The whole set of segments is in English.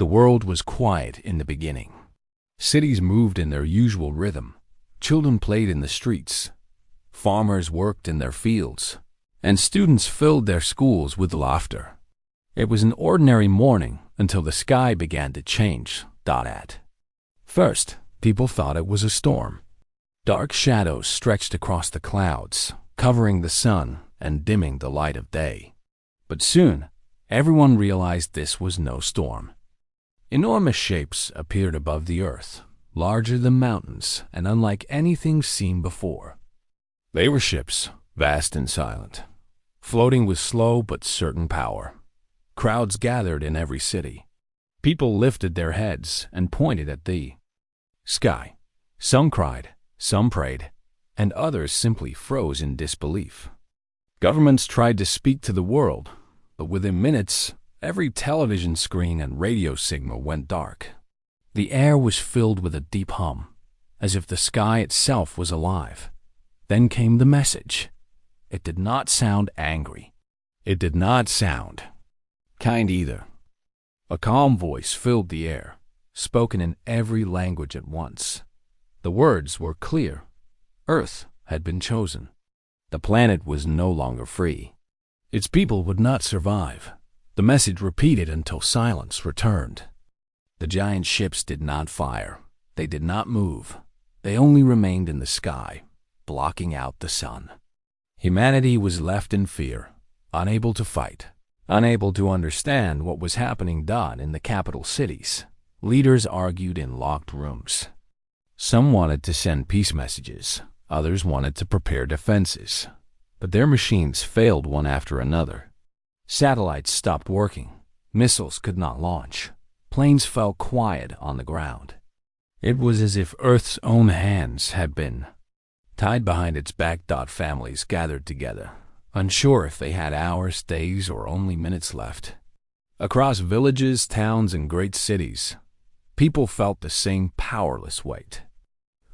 The world was quiet in the beginning. Cities moved in their usual rhythm. Children played in the streets. Farmers worked in their fields. And students filled their schools with laughter. It was an ordinary morning until the sky began to change. First, people thought it was a storm. Dark shadows stretched across the clouds, covering the sun and dimming the light of day. But soon, everyone realized this was no storm. Enormous shapes appeared above the earth, larger than mountains and unlike anything seen before. They were ships, vast and silent, floating with slow but certain power. Crowds gathered in every city. People lifted their heads and pointed at the sky. Some cried, some prayed, and others simply froze in disbelief. Governments tried to speak to the world, but within minutes, every television screen and radio signal went dark. The air was filled with a deep hum, as if the sky itself was alive. Then came the message. It did not sound angry. It did not sound kind either. A calm voice filled the air, spoken in every language at once. The words were clear. Earth had been chosen. The planet was no longer free. Its people would not survive. The message repeated until silence returned. The giant ships did not fire. They did not move. They only remained in the sky, blocking out the sun. Humanity was left in fear, unable to fight, unable to understand what was happening in the capital cities. Leaders argued in locked rooms. Some wanted to send peace messages. Others wanted to prepare defenses. But their machines failed one after another. Satellites stopped working. Missiles could not launch. Planes fell quiet on the ground. It was as if Earth's own hands had been tied behind its back. Families gathered together, unsure if they had hours, days, or only minutes left. Across villages, towns, and great cities, people felt the same powerless weight.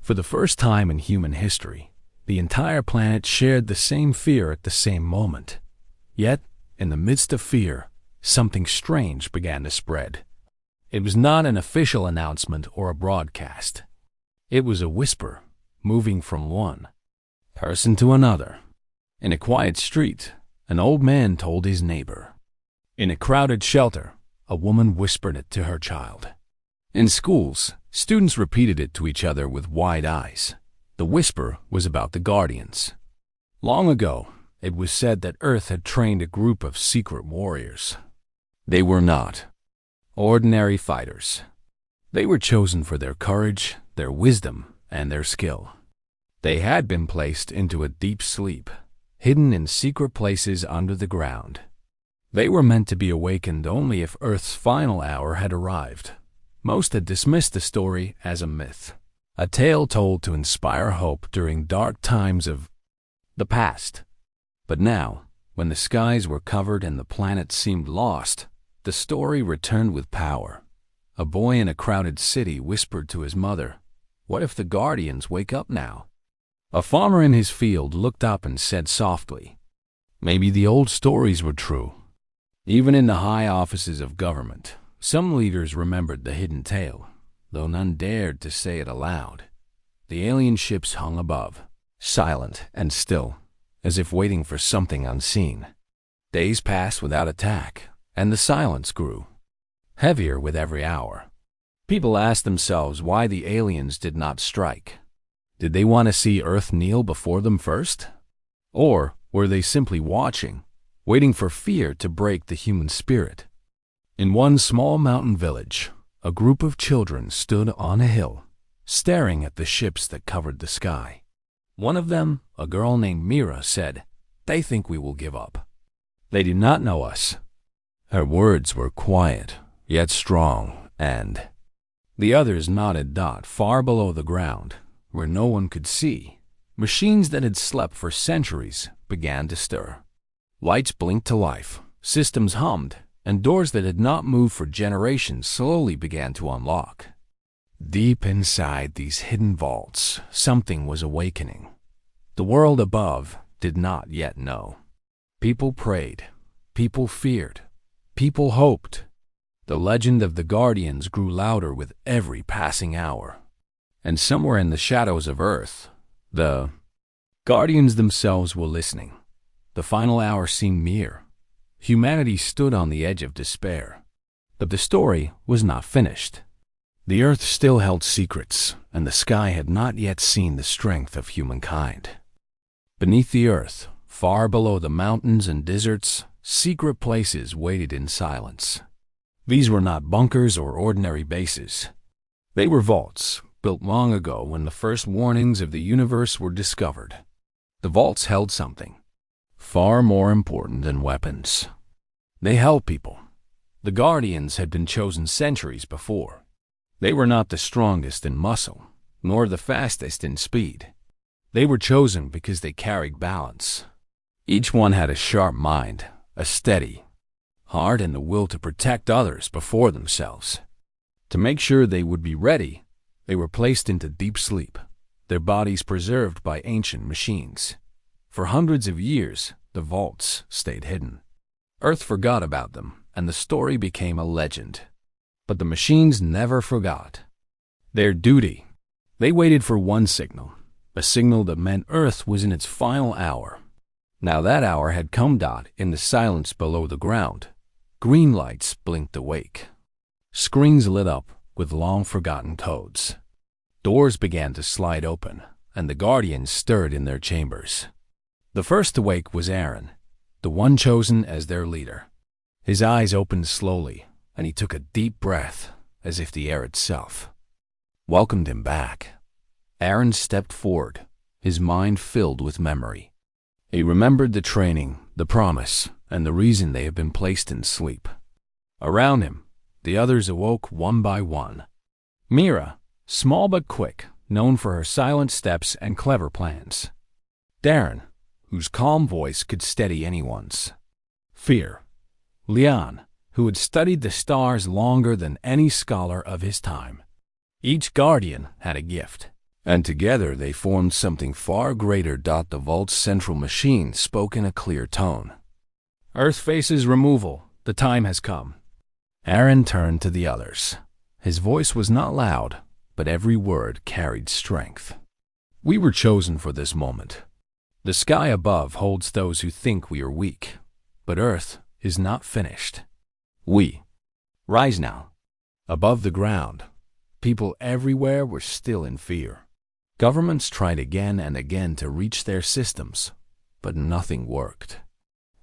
For the first time in human history, the entire planet shared the same fear at the same moment. Yet, in the midst of fear, something strange began to spread. It was not an official announcement or a broadcast. It was a whisper, moving from one person to another. In a quiet street, an old man told his neighbor. In a crowded shelter, a woman whispered it to her child. In schools, students repeated it to each other with wide eyes. The whisper was about the Guardians. Long ago, it was said that Earth had trained a group of secret warriors. They were not ordinary fighters. They were chosen for their courage, their wisdom, and their skill. They had been placed into a deep sleep, hidden in secret places under the ground. They were meant to be awakened only if Earth's final hour had arrived. Most had dismissed the story as a myth, a tale told to inspire hope during dark times of the past. But now, when the skies were covered and the planet seemed lost, the story returned with power. A boy in a crowded city whispered to his mother, "What if the Guardians wake up now?" A farmer in his field looked up and said softly, "Maybe the old stories were true." Even in the high offices of government, some leaders remembered the hidden tale, though none dared to say it aloud. The alien ships hung above, silent and still, as if waiting for something unseen. Days passed without attack, and the silence grew heavier with every hour. People asked themselves why the aliens did not strike. Did they want to see Earth kneel before them first? Or were they simply watching, waiting for fear to break the human spirit? In one small mountain village, a group of children stood on a hill, staring at the ships that covered the sky. One of them, a girl named Mira, said, "They think we will give up. They do not know us." Her words were quiet, yet strong, and the others nodded. Far below the ground, where no one could see, machines that had slept for centuries began to stir. Lights blinked to life, systems hummed, and doors that had not moved for generations slowly began to unlock. Deep inside these hidden vaults, something was awakening. The world above did not yet know. People prayed. People feared. People hoped. The legend of the Guardians grew louder with every passing hour. And somewhere in the shadows of Earth, the Guardians themselves were listening. The final hour seemed near. Humanity stood on the edge of despair. But the story was not finished. The Earth still held secrets, and the sky had not yet seen the strength of humankind. Beneath the Earth, far below the mountains and deserts, secret places waited in silence. These were not bunkers or ordinary bases. They were vaults, built long ago when the first warnings of the universe were discovered. The vaults held something far more important than weapons. They held people. The Guardians had been chosen centuries before. They were not the strongest in muscle, nor the fastest in speed. They were chosen because they carried balance. Each one had a sharp mind, a steady heart, and the will to protect others before themselves. To make sure they would be ready, they were placed into deep sleep, their bodies preserved by ancient machines. For hundreds of years, the vaults stayed hidden. Earth forgot about them, and the story became a legend. But the machines never forgot their duty. They waited for one signal, a signal that meant Earth was in its final hour. Now that hour had come. In the silence below the ground, green lights blinked awake. Screens lit up with long-forgotten codes. Doors began to slide open, and the Guardians stirred in their chambers. The first to wake was Aaron, the one chosen as their leader. His eyes opened slowly, and he took a deep breath, as if the air itself welcomed him back. Aaron stepped forward, his mind filled with memory. He remembered the training, the promise, and the reason they had been placed in sleep. Around him, the others awoke one by one. Mira, small but quick, known for her silent steps and clever plans. Darren, whose calm voice could steady anyone's fear. Leon, who had studied the stars longer than any scholar of his time. Each Guardian had a gift, and together they formed something far greater. The vault's central machine spoke in a clear tone. Earth faces removal. The time has come. Aaron turned to the others. His voice was not loud, but every word carried strength. We were chosen for this moment. The sky above holds those who think we are weak, but Earth is not finished. We rise now. Above the ground, people everywhere were still in fear. Governments tried again and again to reach their systems, but nothing worked.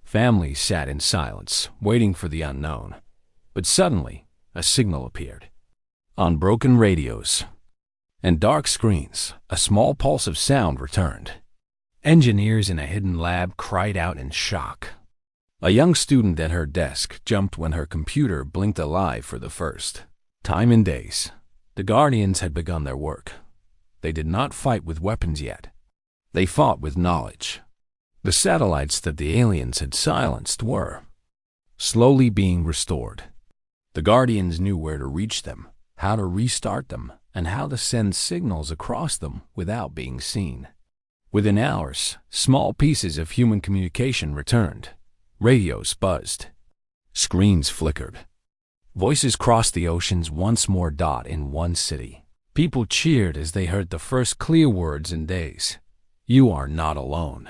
Families sat in silence, waiting for the unknown. But suddenly, a signal appeared. On broken radios and dark screens, a small pulse of sound returned. Engineers in a hidden lab cried out in shock. A young student at her desk jumped when her computer blinked alive for the first time in days. The Guardians had begun their work. They did not fight with weapons yet. They fought with knowledge. The satellites that the aliens had silenced were slowly being restored. The Guardians knew where to reach them, how to restart them, and how to send signals across them without being seen. Within hours, small pieces of human communication returned. Radios buzzed. Screens flickered. Voices crossed the oceans once more. In one city, people cheered as they heard the first clear words in days. You are not alone.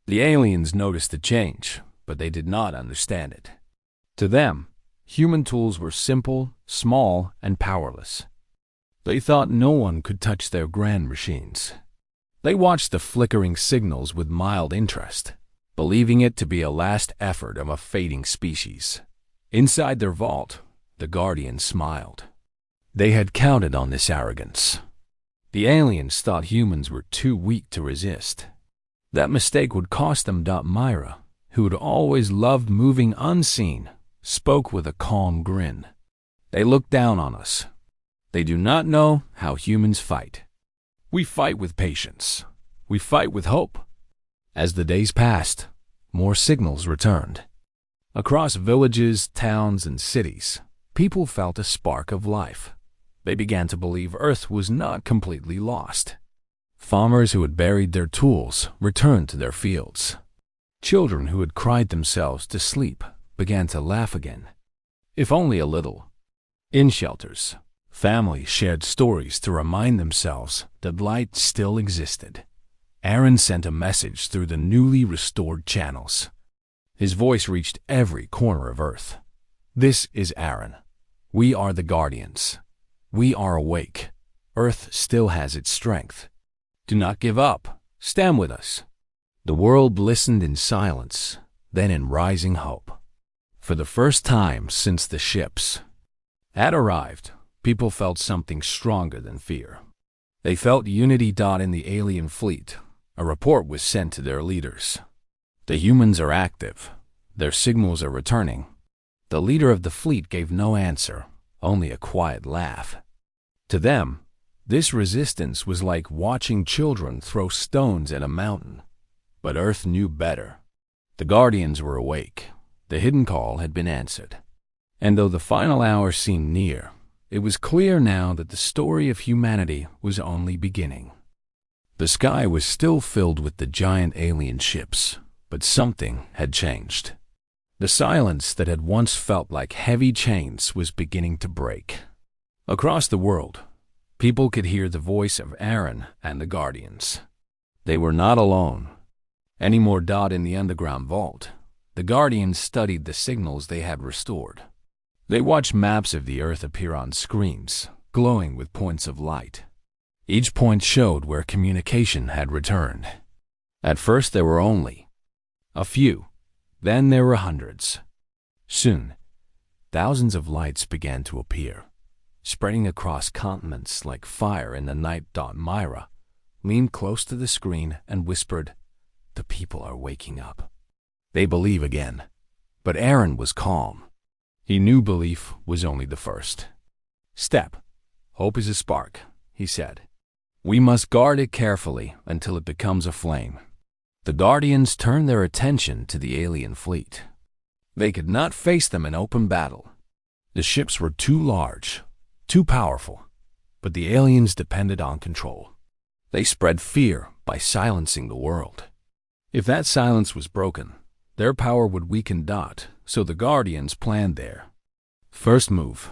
The aliens noticed the change, but they did not understand it. To them, human tools were simple, small, and powerless. They thought no one could touch their grand machines. They watched the flickering signals with mild interest, believing it to be a last effort of a fading species. Inside their vault, the Guardians smiled. They had counted on this arrogance. The aliens thought humans were too weak to resist. That mistake would cost them. Myra, who had always loved moving unseen, spoke with a calm grin. They look down on us. They do not know how humans fight. We fight with patience. We fight with hope. As the days passed, more signals returned. Across villages, towns, and cities, people felt a spark of life. They began to believe Earth was not completely lost. Farmers who had buried their tools returned to their fields. Children who had cried themselves to sleep began to laugh again. if only a little. In shelters, families shared stories to remind themselves that light still existed. Aaron sent a message through the newly restored channels. His voice reached every corner of Earth. This is Aaron. We are the Guardians. We are awake. Earth still has its strength. Do not give up. Stand with us. The world listened in silence, then in rising hope. For the first time since the ships had arrived, people felt something stronger than fear. They felt unity. In the alien fleet, a report was sent to their leaders. The humans are active. Their signals are returning. The leader of the fleet gave no answer, only a quiet laugh. To them, this resistance was like watching children throw stones at a mountain. But Earth knew better. The Guardians were awake. The hidden call had been answered. And though the final hour seemed near, it was clear now that the story of humanity was only beginning. The sky was still filled with the giant alien ships, but something had changed. The silence that had once felt like heavy chains was beginning to break. Across the world, people could hear the voice of Aaron and the Guardians. They were not alone anymore. In the underground vault, the Guardians studied the signals they had restored. They watched maps of the Earth appear on screens, glowing with points of light. Each point showed where communication had returned. At first there were only a few, then there were hundreds. Soon, thousands of lights began to appear, spreading across continents like fire in the night. Myra leaned close to the screen and whispered, "The people are waking up. They believe again." But Aaron was calm. He knew belief was only the first step. "Hope is a spark," he said. "We must guard it carefully until it becomes a flame." The Guardians turned their attention to the alien fleet. They could not face them in open battle. The ships were too large, too powerful, but the aliens depended on control. They spread fear by silencing the world. If that silence was broken, their power would weaken. So the Guardians planned their first move.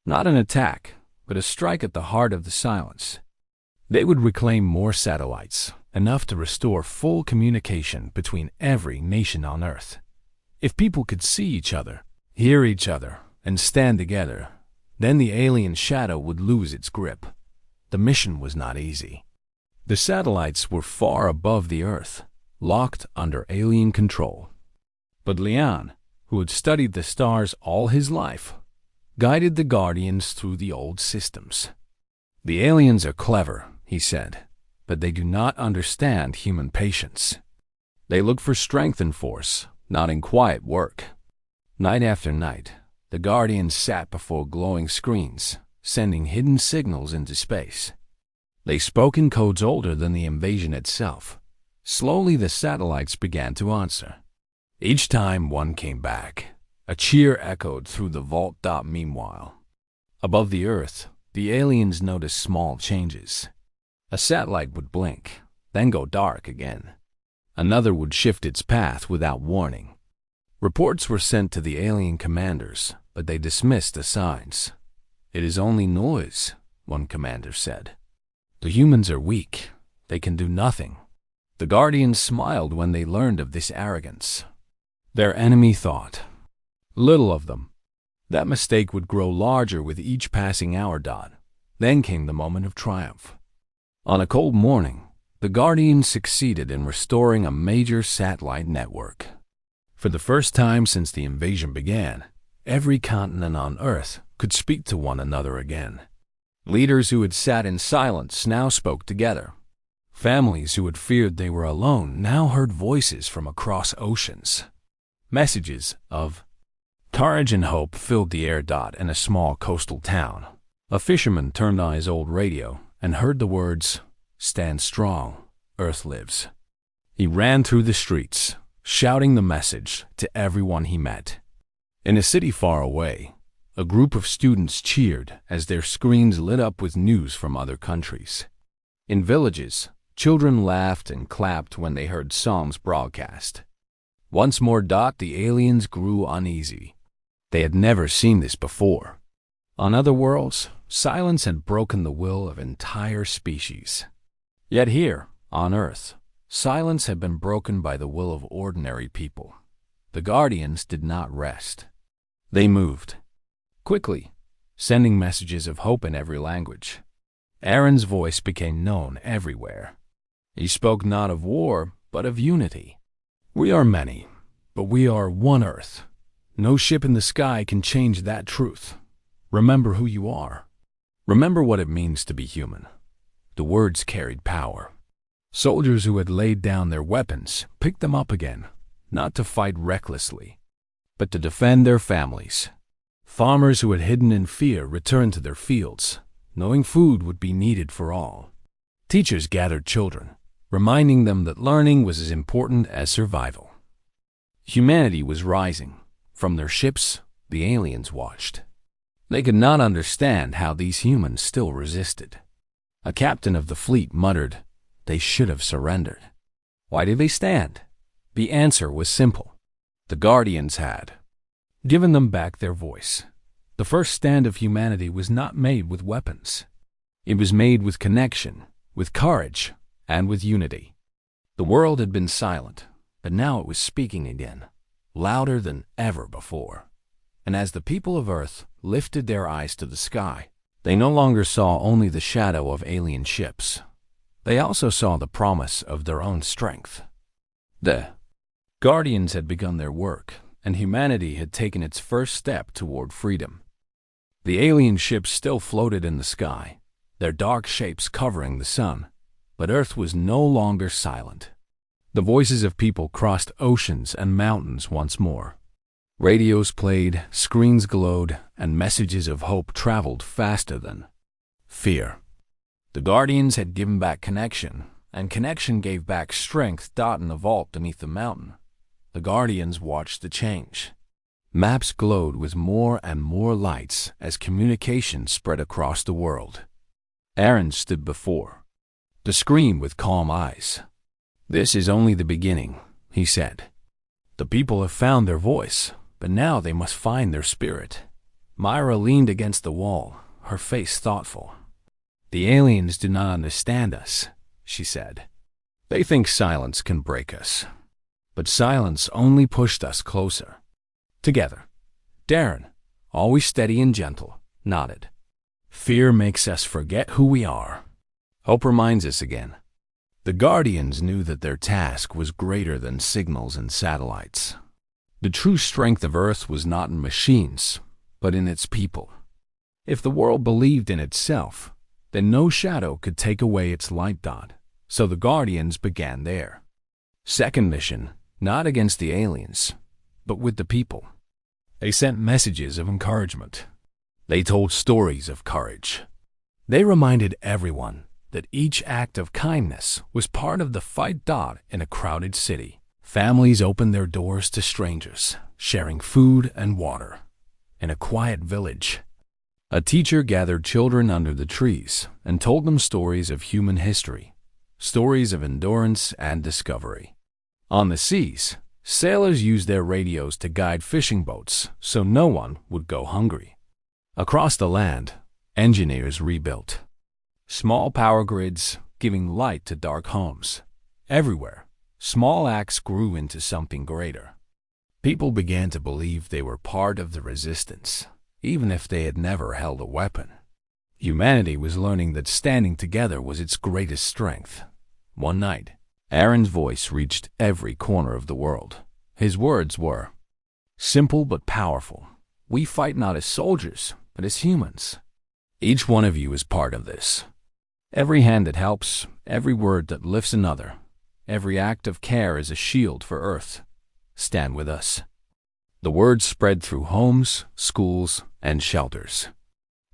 Not an attack, but a strike at the heart of the silence. They would reclaim more satellites, enough to restore full communication between every nation on Earth. If people could see each other, hear each other, and stand together, then the alien shadow would lose its grip. The mission was not easy. The satellites were far above the Earth, locked under alien control. But Leon, who had studied the stars all his life, guided the Guardians through the old systems. "The aliens are clever," he said, "but they do not understand human patience. They look for strength in force, not in quiet work." Night after night, the Guardians sat before glowing screens, sending hidden signals into space. They spoke in codes older than the invasion itself. Slowly the satellites began to answer. Each time one came back, a cheer echoed through the vault. Meanwhile, above the Earth, the aliens noticed small changes. A satellite would blink, then go dark again. Another would shift its path without warning. Reports were sent to the alien commanders, but they dismissed the signs. "It is only noise," one commander said. "The humans are weak. They can do nothing." The Guardians smiled when they learned of this arrogance. Their enemy thought little of them. That mistake would grow larger with each passing hour. Then came the moment of triumph. On a cold morning, the Guardians succeeded in restoring a major satellite network. For the first time since the invasion began, every continent on Earth could speak to one another again. Leaders who had sat in silence now spoke together. Families who had feared they were alone now heard voices from across oceans. Messages of courage and hope filled the air. In a small coastal town, a fisherman turned on his old radio and heard the words, "Stand strong, Earth lives." He ran through the streets, shouting the message to everyone he met. In a city far away, a group of students cheered as their screens lit up with news from other countries. In villages, children laughed and clapped when they heard songs broadcast. Once more. The aliens grew uneasy. They had never seen this before. On other worlds, silence had broken the will of entire species. Yet here, on Earth, silence had been broken by the will of ordinary people. The Guardians did not rest. They moved quickly, sending messages of hope in every language. Aaron's voice became known everywhere. He spoke not of war, but of unity. We are many, but we are one Earth. No ship in the sky can change that truth. Remember who you are. Remember what it means to be human. The words carried power. Soldiers who had laid down their weapons picked them up again, not to fight recklessly, but to defend their families. Farmers who had hidden in fear returned to their fields, knowing food would be needed for all. Teachers gathered children, reminding them that learning was as important as survival. Humanity was rising. From their ships, the aliens watched. They could not understand how these humans still resisted. A captain of the fleet muttered, "They should have surrendered." Why did they stand? The answer was simple. The Guardians had given them back their voice. The first stand of humanity was not made with weapons. It was made with connection, with courage, and with unity. The world had been silent, but now it was speaking again, louder than ever before. And as the people of Earth lifted their eyes to the sky, they no longer saw only the shadow of alien ships. They also saw the promise of their own strength. The Guardians had begun their work, and humanity had taken its first step toward freedom. The alien ships still floated in the sky, their dark shapes covering the sun, but Earth was no longer silent. The voices of people crossed oceans and mountains once more. Radios played, screens glowed, and messages of hope traveled faster than fear. The Guardians had given back connection, and connection gave back strength in a vault beneath the mountain. The Guardians watched the change. Maps glowed with more and more lights as communication spread across the world. Aaron stood before the screen with calm eyes. "This is only the beginning," he said. "The people have found their voice, but now they must find their spirit." Myra leaned against the wall, her face thoughtful. "The aliens do not understand us," she said. "They think silence can break us. But silence only pushed us closer. Together." Darren, always steady and gentle, nodded. "Fear makes us forget who we are. Hope reminds us again." The Guardians knew that their task was greater than signals and satellites. The true strength of Earth was not in machines, but in its people. If the world believed in itself, then no shadow could take away its light dot. So the Guardians began their second mission, not against the aliens, but with the people. They sent messages of encouragement. They told stories of courage. They reminded everyone that each act of kindness was part of the fight in a crowded city. Families opened their doors to strangers, sharing food and water. In a quiet village, a teacher gathered children under the trees and told them stories of human history, stories of endurance and discovery. On the seas, sailors used their radios to guide fishing boats so no one would go hungry. Across the land, engineers rebuilt small power grids, giving light to dark homes. Everywhere, small acts grew into something greater. People began to believe they were part of the resistance, even if they had never held a weapon. Humanity was learning that standing together was its greatest strength. One night, Aaron's voice reached every corner of the world. His words were simple but powerful. "We fight not as soldiers, but as humans. Each one of you is part of this. Every hand that helps, every word that lifts another, every act of care is a shield for Earth. Stand with us." The words spread through homes, schools, and shelters.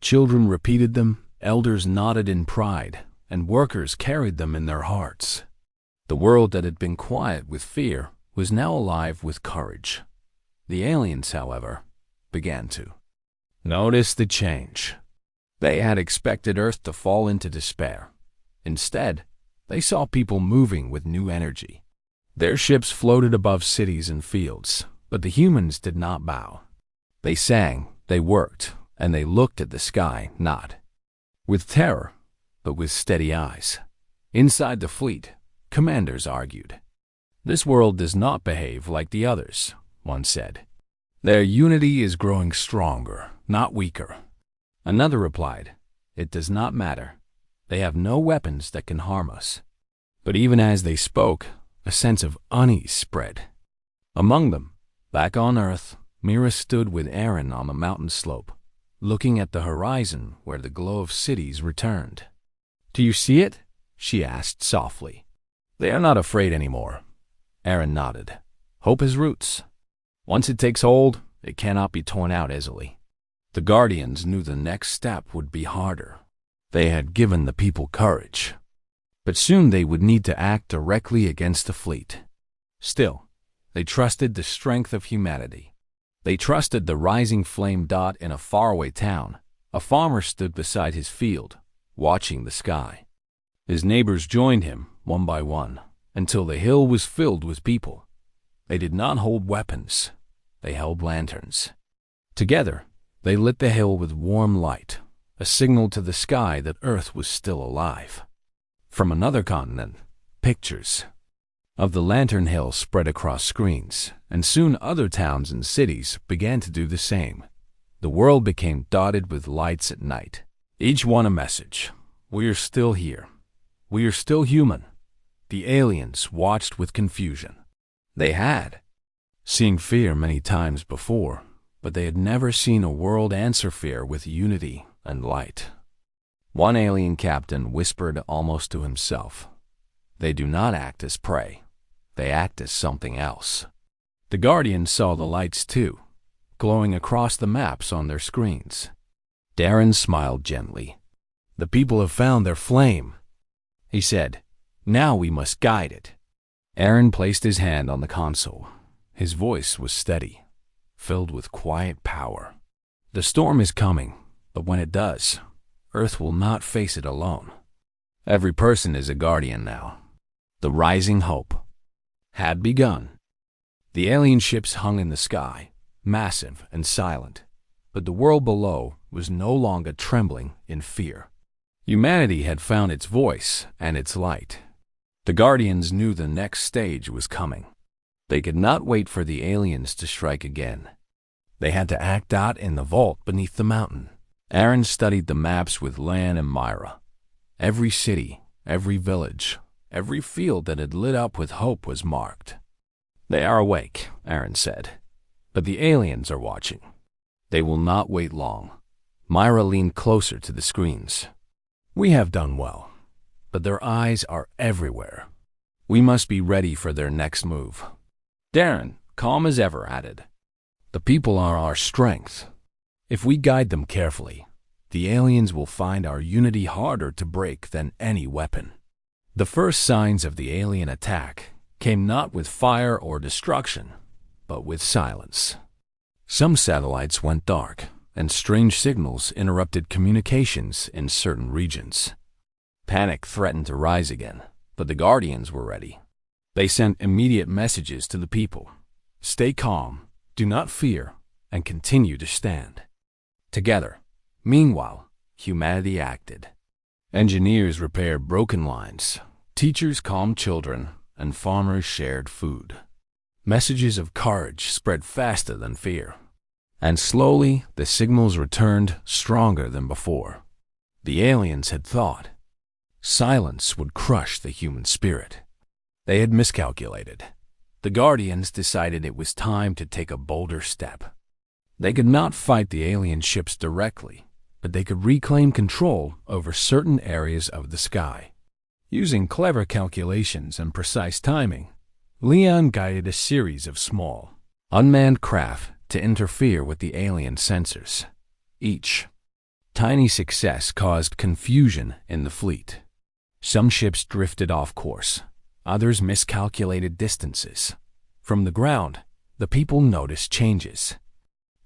Children repeated them, elders nodded in pride, and workers carried them in their hearts. The world that had been quiet with fear was now alive with courage. The aliens, however, began to notice the change. They had expected Earth to fall into despair. Instead, they saw people moving with new energy. Their ships floated above cities and fields, but the humans did not bow. They sang, they worked, and they looked at the sky, not with terror, but with steady eyes. Inside the fleet, commanders argued. "This world does not behave like the others," one said. "Their unity is growing stronger, not weaker." Another replied, "It does not matter. They have no weapons that can harm us." But even as they spoke, a sense of unease spread. Among them, back on Earth, Mira stood with Aaron on the mountain slope, looking at the horizon where the glow of cities returned. "Do you see it?" she asked softly. "They are not afraid anymore." Aaron nodded. "Hope has roots. Once it takes hold, it cannot be torn out easily." The Guardians knew the next step would be harder. They had given the people courage, but soon they would need to act directly against the fleet. Still, they trusted the strength of humanity. They trusted the rising flame dot in a faraway town. A farmer stood beside his field, watching the sky. His neighbors joined him, one by one, until the hill was filled with people. They did not hold weapons. They held lanterns. Together, they lit the hill with warm light, a signal to the sky that Earth was still alive. From another continent, pictures of the Lantern Hill spread across screens, and soon other towns and cities began to do the same. The world became dotted with lights at night, each one a message. "We are still here. We are still human." The aliens watched with confusion. They had seen fear many times before, but they had never seen a world answer fear with unity and light. One alien captain whispered almost to himself, "They do not act as prey. They act as something else." The Guardians saw the lights too, glowing across the maps on their screens. Darren smiled gently. "The people have found their flame," he said. "Now we must guide it." Aaron placed his hand on the console. His voice was steady, filled with quiet power. "The storm is coming, but when it does, Earth will not face it alone. Every person is a guardian now." The rising hope had begun. The alien ships hung in the sky, massive and silent, but the world below was no longer trembling in fear. Humanity had found its voice and its light. The Guardians knew the next stage was coming. They could not wait for the aliens to strike again. They had to act out in the vault beneath the mountain. Aaron studied the maps with Lan and Myra. Every city, every village, every field that had lit up with hope was marked. "They are awake," Aaron said, "but the aliens are watching. They will not wait long." Myra leaned closer to the screens. "We have done well, but their eyes are everywhere. We must be ready for their next move." Darren, calm as ever, added, "The people are our strength. If we guide them carefully, the aliens will find our unity harder to break than any weapon." The first signs of the alien attack came not with fire or destruction, but with silence. Some satellites went dark, and strange signals interrupted communications in certain regions. Panic threatened to rise again, but the Guardians were ready. They sent immediate messages to the people. "Stay calm, do not fear, and continue to stand." Together, meanwhile, humanity acted. Engineers repaired broken lines, teachers calmed children, and farmers shared food. Messages of courage spread faster than fear, and slowly the signals returned stronger than before. The aliens had thought silence would crush the human spirit. They had miscalculated. The Guardians decided it was time to take a bolder step. They could not fight the alien ships directly, but they could reclaim control over certain areas of the sky. Using clever calculations and precise timing, Leon guided a series of small, unmanned craft to interfere with the alien sensors. Each tiny success caused confusion in the fleet. Some ships drifted off course, others miscalculated distances. From the ground, the people noticed changes.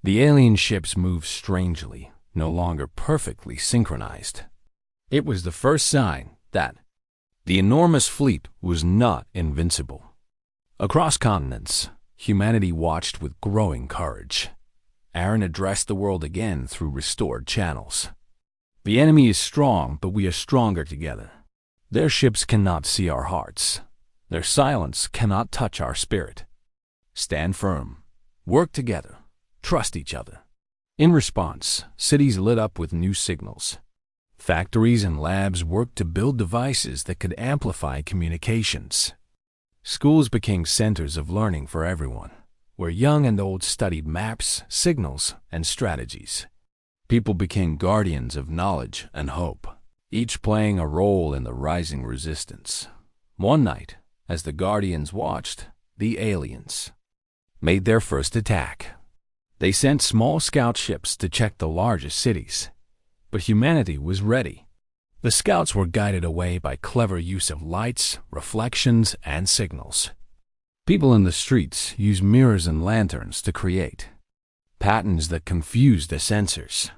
The alien ships moved strangely, no longer perfectly synchronized. It was the first sign that the enormous fleet was not invincible. Across continents, humanity watched with growing courage. Aaron addressed the world again through restored channels. The enemy is strong, but we are stronger together. Their ships cannot see our hearts. Their silence cannot touch our spirit. Stand firm. Work together. Trust each other. In response, cities lit up with new signals. Factories and labs worked to build devices that could amplify communications. Schools became centers of learning for everyone, where young and old studied maps, signals, and strategies. People became guardians of knowledge and hope, each playing a role in the rising resistance. One night, as the Guardians watched, the aliens made their first attack. They sent small scout ships to check the largest cities, but humanity was ready. The scouts were guided away by clever use of lights, reflections, and signals. People in the streets used mirrors and lanterns to create patterns that confused the sensors.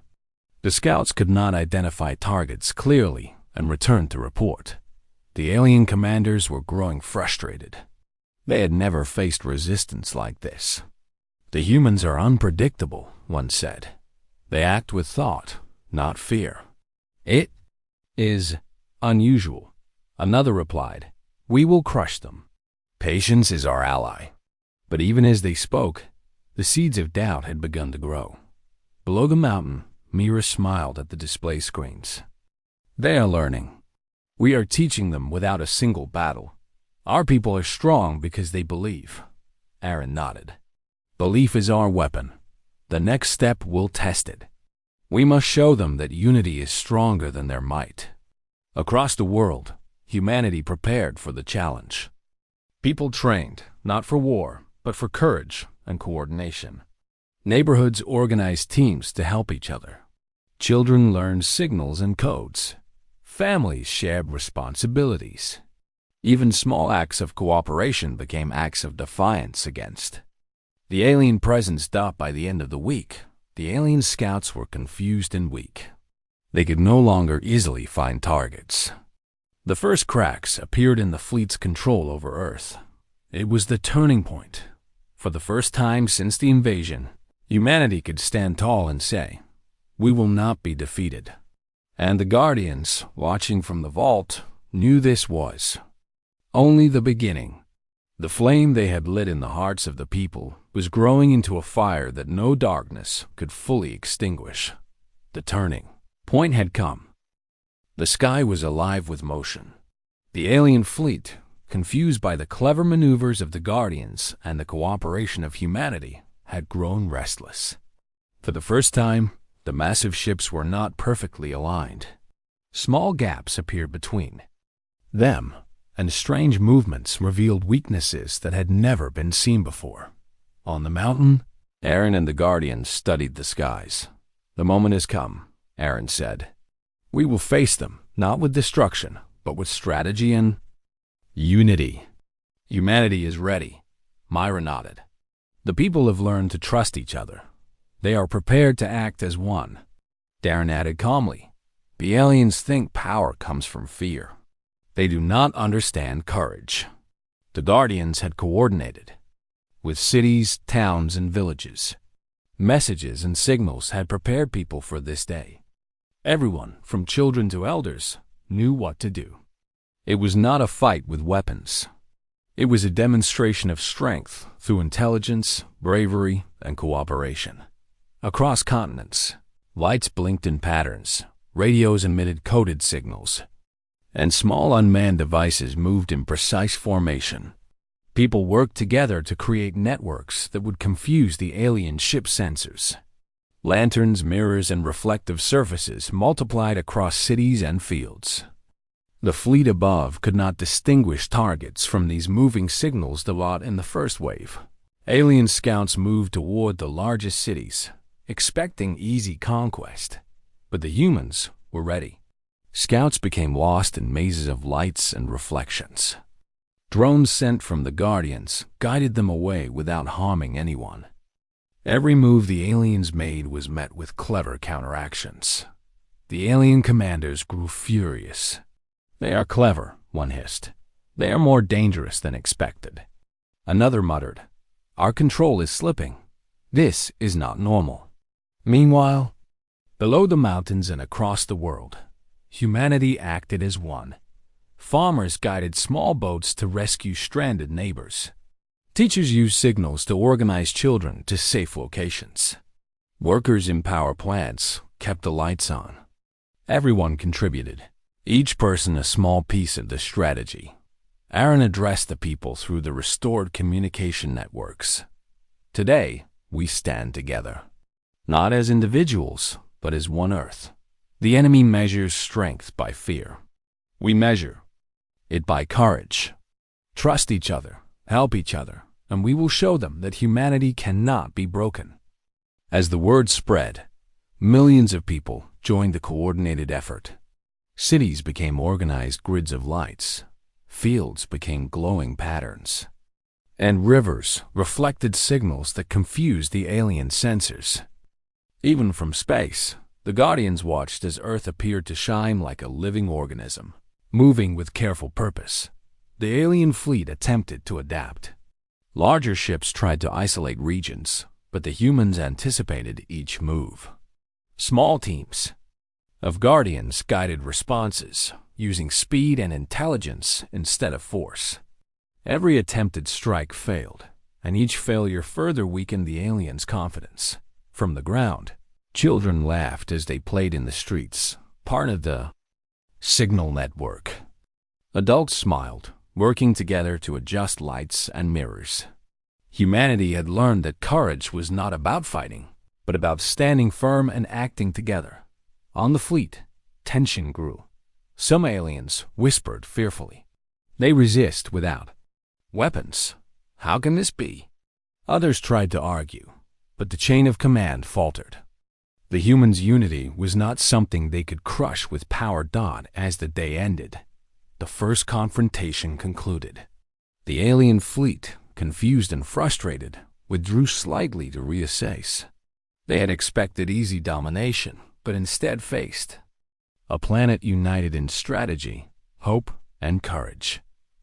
The scouts could not identify targets clearly and returned to report. The alien commanders were growing frustrated. They had never faced resistance like this. The humans are unpredictable, one said. They act with thought, not fear. It is unusual. Another replied, we will crush them. Patience is our ally. But even as they spoke, the seeds of doubt had begun to grow. Below the mountain, Mira smiled at the display screens. They are learning. We are teaching them without a single battle. Our people are strong because they believe. Aaron nodded. Belief is our weapon. The next step will test it. We must show them that unity is stronger than their might. Across the world, humanity prepared for the challenge. People trained, not for war, but for courage and coordination. Neighborhoods organized teams to help each other. Children learned signals and codes. Families shared responsibilities. Even small acts of cooperation became acts of defiance against the alien presence. Stopped by the end of the week. The alien scouts were confused and weak. They could no longer easily find targets. The first cracks appeared in the fleet's control over Earth. It was the turning point. For the first time since the invasion, humanity could stand tall and say, we will not be defeated. And the Guardians, watching from the vault, knew this was only the beginning. The flame they had lit in the hearts of the people was growing into a fire that no darkness could fully extinguish. The turning point had come. The sky was alive with motion. The alien fleet, confused by the clever maneuvers of the Guardians and the cooperation of humanity, had grown restless. For the first time, the massive ships were not perfectly aligned. Small gaps appeared between them, and strange movements revealed weaknesses that had never been seen before. On the mountain, Aaron and the Guardians studied the skies. The moment has come, Aaron said. We will face them, not with destruction, but with strategy and unity. Humanity is ready. Myra nodded. The people have learned to trust each other. They are prepared to act as one. Darren added calmly. The aliens think power comes from fear. They do not understand courage. The Guardians had coordinated with cities, towns, and villages. Messages and signals had prepared people for this day. Everyone, from children to elders, knew what to do. It was not a fight with weapons. It was a demonstration of strength through intelligence, bravery, and cooperation. Across continents, lights blinked in patterns, radios emitted coded signals, and small unmanned devices moved in precise formation. People worked together to create networks that would confuse the alien ship sensors. Lanterns, mirrors, and reflective surfaces multiplied across cities and fields. The fleet above could not distinguish targets from these moving signals developed in the first wave. Alien scouts moved toward the largest cities, expecting easy conquest. But the humans were ready. Scouts became lost in mazes of lights and reflections. Drones sent from the Guardians guided them away without harming anyone. Every move the aliens made was met with clever counteractions. The alien commanders grew furious. They are clever, one hissed. They are more dangerous than expected. Another muttered, our control is slipping. This is not normal. Meanwhile, below the mountains and across the world, humanity acted as one. Farmers guided small boats to rescue stranded neighbors. Teachers used signals to organize children to safe locations. Workers in power plants kept the lights on. Everyone contributed, each person a small piece of the strategy. Aaron addressed the people through the restored communication networks. Today, we stand together, not as individuals, but as one Earth. The enemy measures strength by fear. We measure it by courage. Trust each other, help each other, and we will show them that humanity cannot be broken. As the word spread, millions of people joined the coordinated effort. Cities became organized grids of lights. Fields became glowing patterns. And rivers reflected signals that confused the alien sensors. Even from space, the Guardians watched as Earth appeared to shine like a living organism, moving with careful purpose. The alien fleet attempted to adapt. Larger ships tried to isolate regions, but the humans anticipated each move. Small teams of Guardians guided responses, using speed and intelligence instead of force. Every attempted strike failed, and each failure further weakened the aliens' confidence. From the ground, children laughed as they played in the streets, part of the signal network. Adults smiled, working together to adjust lights and mirrors. Humanity had learned that courage was not about fighting, but about standing firm and acting together. On the fleet, tension grew. Some aliens whispered fearfully. They resist without weapons. How can this be? Others tried to argue, but the chain of command faltered. The humans' unity was not something they could crush with power. As the day ended, the first confrontation concluded. The alien fleet, confused and frustrated, withdrew slightly to reassess. They had expected easy domination, but instead faced a planet united in strategy, hope, and courage.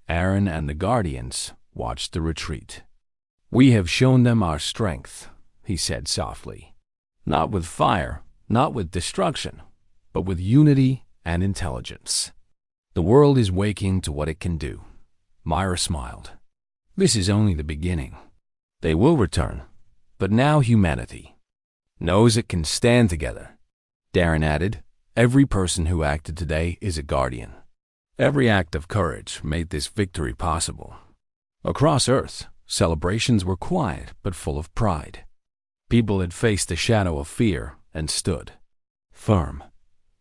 Aaron and the Guardians watched the retreat. "We have shown them our strength," he said softly. "Not with fire, not with destruction, but with unity and intelligence. The world is waking to what it can do." Myra smiled. "This is only the beginning. They will return, but now humanity knows it can stand together." Darren added, "Every person who acted today is a Guardian. Every act of courage made this victory possible." Across Earth, celebrations were quiet but full of pride. People had faced the shadow of fear and stood firm.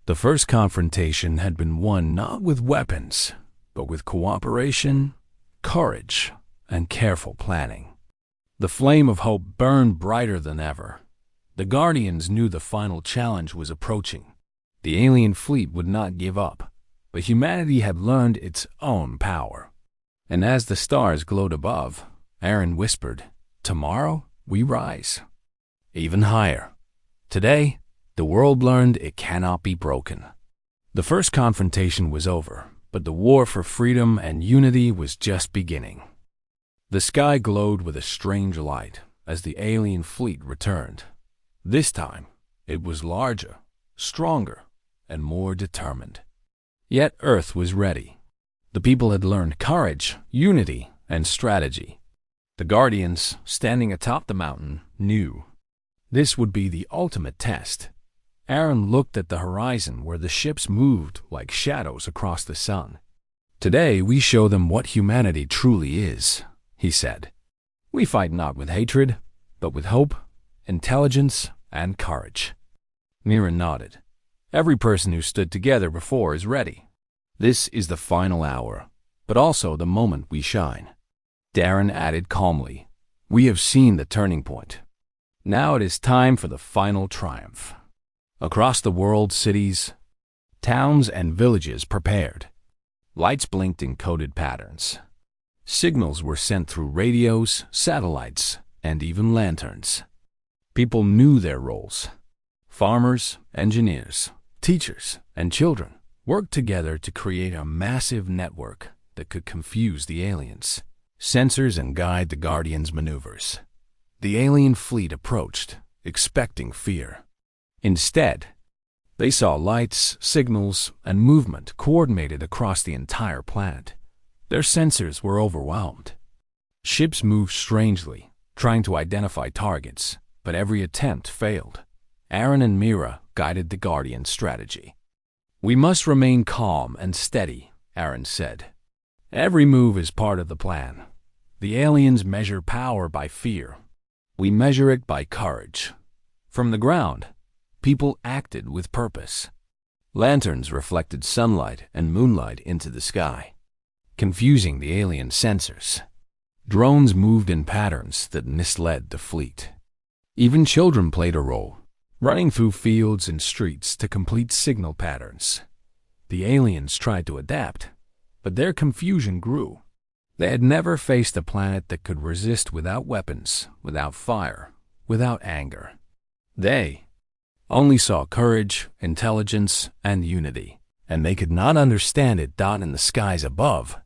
The first confrontation had been won not with weapons, but with cooperation, courage, and careful planning. The flame of hope burned brighter than ever. The Guardians knew the final challenge was approaching. The alien fleet would not give up, but humanity had learned its own power. And as the stars glowed above, Aaron whispered, "Tomorrow we rise even higher." Today, the world learned it cannot be broken. The first confrontation was over, but the war for freedom and unity was just beginning. The sky glowed with a strange light as the alien fleet returned. This time, it was larger, stronger, and more determined. Yet Earth was ready. The people had learned courage, unity, and strategy. The Guardians, standing atop the mountain, knew this would be the ultimate test. Aaron looked at the horizon where the ships moved like shadows across the sun. "Today we show them what humanity truly is," he said. "We fight not with hatred, but with hope, intelligence, and courage." Mira nodded. "Every person who stood together before is ready. This is the final hour, but also the moment we shine." Darren added calmly, "We have seen the turning point. Now it is time for the final triumph." Across the world, cities, towns, and villages prepared. Lights blinked in coded patterns. Signals were sent through radios, satellites, and even lanterns. People knew their roles. Farmers, engineers, teachers, and children worked together to create a massive network that could confuse the aliens, sensors, and guide the Guardians' maneuvers. The alien fleet approached, expecting fear. Instead, they saw lights, signals, and movement coordinated across the entire planet. Their sensors were overwhelmed. Ships moved strangely, trying to identify targets, but every attempt failed. Aaron and Mira guided the Guardian's strategy. "We must remain calm and steady," Aaron said. "Every move is part of the plan. The aliens measure power by fear. We measure it by courage." From the ground, people acted with purpose. Lanterns reflected sunlight and moonlight into the sky, confusing the alien sensors. Drones moved in patterns that misled the fleet. Even children played a role, running through fields and streets to complete signal patterns. The aliens tried to adapt, but their confusion grew. They had never faced a planet that could resist without weapons, without fire, without anger. They only saw courage, intelligence, and unity, and they could not understand it. In the skies above,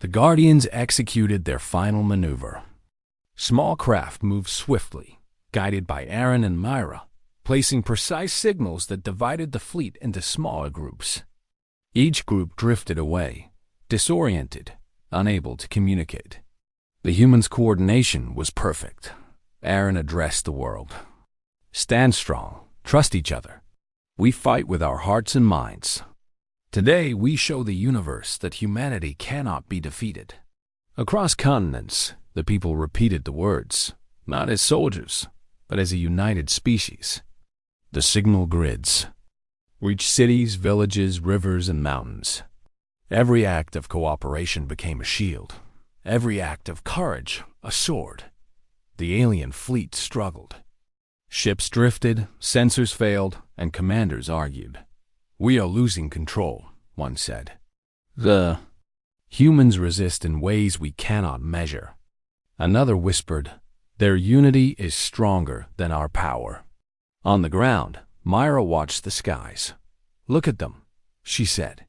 the Guardians executed their final maneuver. Small craft moved swiftly, guided by Aaron and Myra, placing precise signals that divided the fleet into smaller groups. Each group drifted away, disoriented, unable to communicate. The humans' coordination was perfect. Aaron addressed the world. "Stand strong. Trust each other. We fight with our hearts and minds. Today we show the universe that humanity cannot be defeated." Across continents, the people repeated the words, not as soldiers, but as a united species. The signal grids reached cities, villages, rivers, and mountains. Every act of cooperation became a shield. Every act of courage, a sword. The alien fleet struggled. Ships drifted, sensors failed, and commanders argued. "We are losing control," one said. "The humans resist in ways we cannot measure." Another whispered, "Their unity is stronger than our power." On the ground, Myra watched the skies. "Look at them," she said.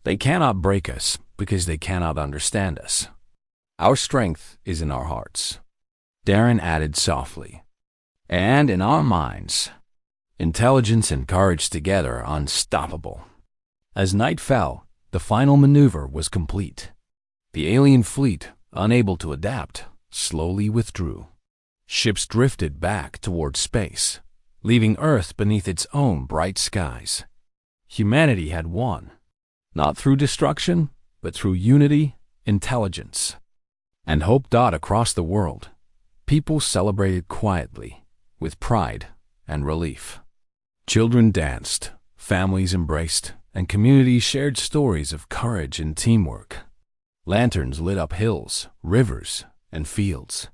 "They cannot break us because they cannot understand us. Our strength is in our hearts." Darren added softly, "And in our minds. Intelligence and courage together are unstoppable." As night fell, the final maneuver was complete. The alien fleet, unable to adapt, slowly withdrew. Ships drifted back toward space, leaving Earth beneath its own bright skies. Humanity had won, not through destruction, but through unity, intelligence, and hope. Across the world, people celebrated quietly, with pride and relief. Children danced, families embraced, and communities shared stories of courage and teamwork. Lanterns lit up hills, rivers, and fields.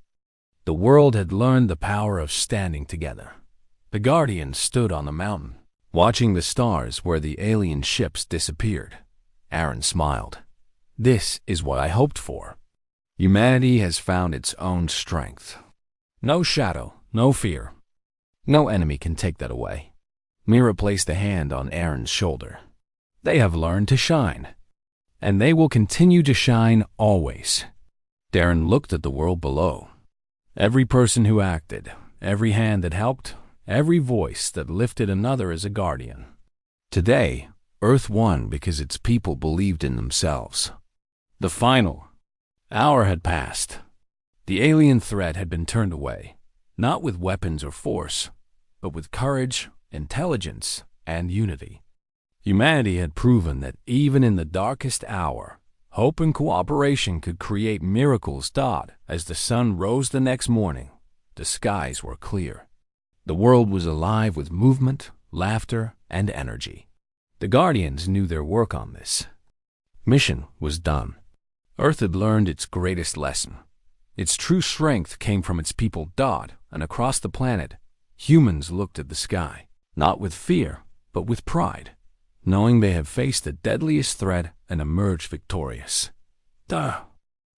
The world had learned the power of standing together. The Guardians stood on the mountain, watching the stars where the alien ships disappeared. Aaron smiled. "This is what I hoped for. Humanity has found its own strength. No shadow, no fear. No enemy can take that away." Mira placed a hand on Aaron's shoulder. "They have learned to shine, and they will continue to shine always." Darren looked at the world below. Every person who acted, every hand that helped, every voice that lifted another as a guardian. Today, Earth won because its people believed in themselves. The final hour had passed. The alien threat had been turned away, not with weapons or force, but with courage, intelligence, and unity. Humanity had proven that even in the darkest hour, hope and cooperation could create miracles. As the sun rose the next morning, the skies were clear. The world was alive with movement, laughter, and energy. The Guardians knew their work on this mission was done. Earth had learned its greatest lesson. Its true strength came from its people. And across the planet, humans looked at the sky, not with fear, but with pride, knowing they have faced the deadliest threat and emerged victorious. The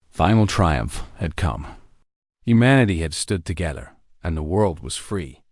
final triumph had come. Humanity had stood together, and the world was free.